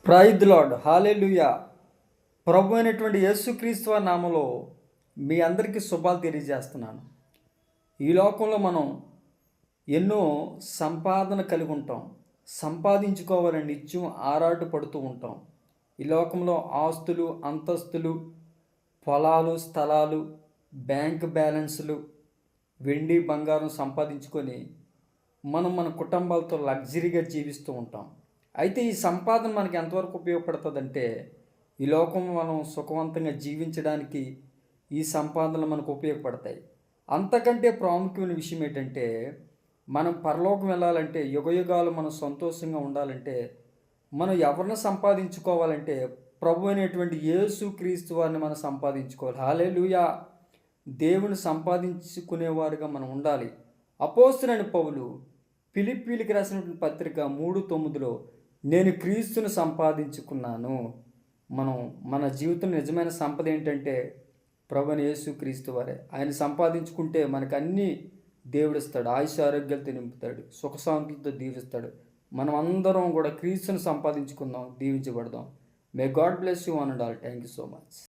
Praise lord హల్లెలూయా. ప్రభు అయినటువంటి యేసుక్రీస్తు వారి నామములో మీ అందరికీ శుభాలు తెలియజేస్తున్నాను. ఈ లోకంలో మనం ఎన్నో సంపాదన కలిగి ఉంటాం. సంపాదించుకోవాలని నిత్యం ఆరాట పడుతూ ఉంటాం. ఈ లోకంలో ఆస్తులు, అంతస్తులు, పొలాలు, స్థలాలు, బ్యాంక్ బ్యాలెన్సులు, వెండి బంగారం సంపాదించుకొని మన కుటుంబాలతో లగ్జరీగా జీవిస్తూ ఉంటాం. అయితే ఈ సంపాదన మనకి ఎంతవరకు ఉపయోగపడుతుందంటే, ఈ లోకం మనం సుఖవంతంగా జీవించడానికి ఈ సంపాదనలు మనకు ఉపయోగపడతాయి. అంతకంటే ప్రాముఖ్యమైన విషయం ఏంటంటే, మనం పరలోకం వెళ్ళాలంటే, యుగయుగాలు మనం సంతోషంగా ఉండాలంటే, మనం ఎవరిని సంపాదించుకోవాలంటే ప్రభు అయినటువంటి యేసుక్రీస్తు వారిని మనం సంపాదించుకోవాలి. హల్లెలూయా. దేవుని సంపాదించుకునేవారుగా మనం ఉండాలి. అపోస్తలుడైన పౌలు ఫిలిప్పీయులకు రాసినటువంటి పత్రిక 3:9లో నేను క్రీస్తును సంపాదించుకున్నాను. మన జీవితంలో నిజమైన సంపద ఏంటంటే ప్రభువైన యేసుక్రీస్తు వారే. ఆయన సంపాదించుకుంటే మనకు అన్నీ దేవుడిస్తాడు. ఆయుష్ ఆరోగ్యాలతో నింపుతాడు, సుఖశాంతులతో దీవిస్తాడు. మనం అందరం కూడా క్రీస్తును సంపాదించుకుందాం, దీవించబడదాం. May God bless you one and all. Thank you so much.